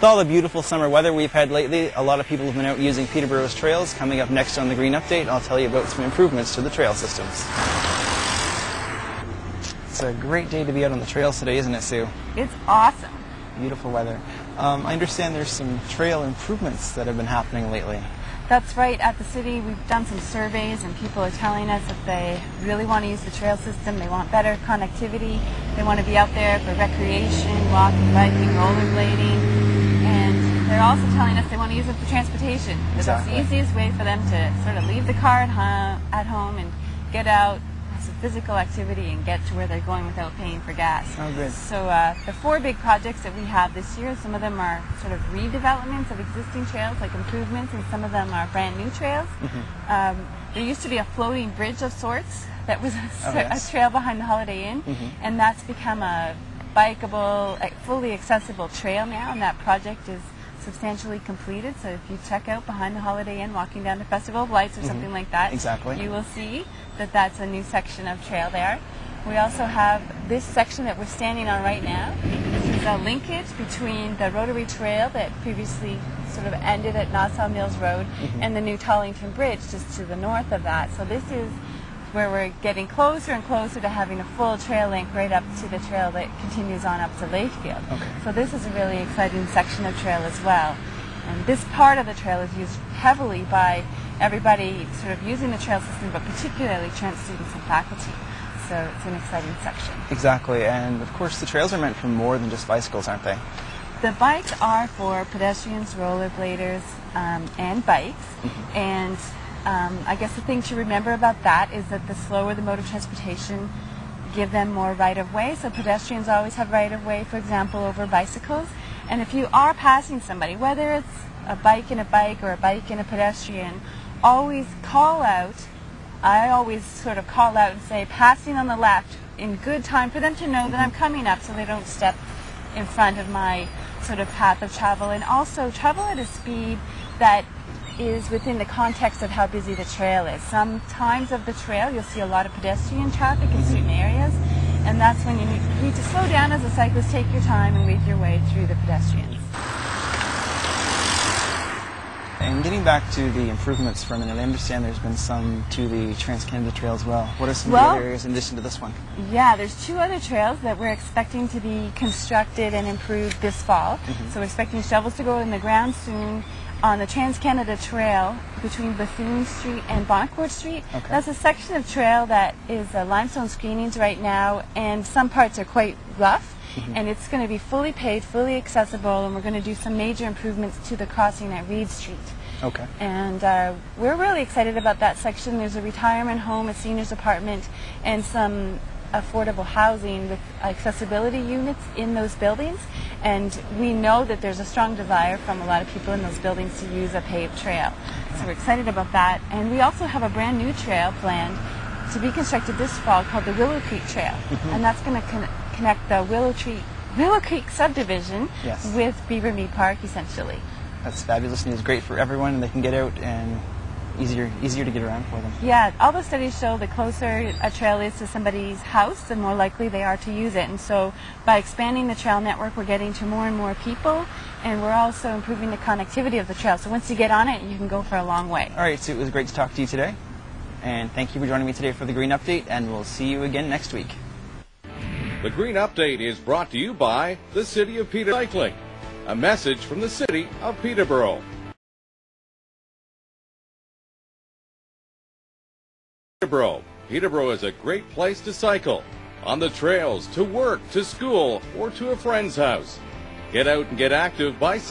With all the beautiful summer weather we've had lately, a lot of people have been out using Peterborough's trails. Coming up next on the Green Update, I'll tell you about some improvements to the trail systems. It's a great day to be out on the trails today, isn't it, Sue? It's awesome. Beautiful weather. I understand there's some trail improvements that have been happening lately. That's right. At the city, we've done some surveys, and people are telling us that they really want to use the trail system. They want better connectivity. They want to be out there for recreation, walking, biking, rollerblading. And they're also telling us they want to use it for transportation. Exactly. It's the easiest way for them to sort of leave the car at home and get out, have some physical activity, and get to where they're going without paying for gas. Oh, good. So the 4 big projects that we have this year, some of them are sort of redevelopments of existing trails, like improvements, and some of them are brand new trails. There used to be a floating bridge of sorts that was a trail behind the Holiday Inn, and that's become a bikeable, fully accessible trail now, and that project is substantially completed. So if you check out behind the Holiday Inn, walking down the Festival of Lights or something like that, you will see that that's a new section of trail there. We also have this section that we're standing on right now. This is a linkage between the Rotary Trail that previously sort of ended at Nassau Mills Road and the new Tollington Bridge just to the north of that. So this is where we're getting closer and closer to having a full trail link right up to the trail that continues on up to Lakefield. So this is a really exciting section of trail as well. And this part of the trail is used heavily by everybody sort of using the trail system, but particularly Trent students and faculty. So it's an exciting section. Exactly, and of course the trails are meant for more than just bicycles, aren't they? The bikes are for pedestrians, rollerbladers, and bikes. And I guess the thing to remember about that is that the slower the mode of transportation, give them more right-of-way. So pedestrians always have right-of-way, for example, over bicycles. And if you are passing somebody, whether it's a bike and a bike or a bike and a pedestrian, always call out. I always sort of call out and say, passing on the left, in good time for them to know that I'm coming up so they don't step in front of my sort of path of travel. And also travel at a speed that is within the context of how busy the trail is. Some times of the trail you'll see a lot of pedestrian traffic in certain areas, and that's when you need to slow down as a cyclist, take your time and weave your way through the pedestrians. And getting back to the improvements for a minute, I understand there's been some to the Trans-Canada Trail as well. What are some other areas in addition to this one? Yeah, there's 2 other trails that we're expecting to be constructed and improved this fall. So we're expecting shovels to go in the ground soon on the Trans-Canada Trail between Bethune Street and Boncourt Street. That's a section of trail that is limestone screenings right now, and some parts are quite rough. And it's going to be fully paved, fully accessible, and we're going to do some major improvements to the crossing at Reed Street. And we're really excited about that section. There's a retirement home, a seniors apartment, and some affordable housing with accessibility units in those buildings. And we know that there's a strong desire from a lot of people in those buildings to use a paved trail. So we're excited about that. And we also have a brand new trail planned to be constructed this fall called the Willow Creek Trail. And that's going to connect the Willow Creek subdivision with Beaver Mead Park, essentially. That's fabulous news. Great for everyone, and they can get out and easier to get around for them. Yeah, all the studies show the closer a trail is to somebody's house, the more likely they are to use it. And so by expanding the trail network, we're getting to more and more people, and we're also improving the connectivity of the trail. So once you get on it, you can go for a long way. All right, so it was great to talk to you today. And thank you for joining me today for the Green Update, and we'll see you again next week. The Green Update is brought to you by the City of Peterborough Cycling. A message from the City of Peterborough. Peterborough is a great place to cycle. On the trails, to work, to school, or to a friend's house. Get out and get active by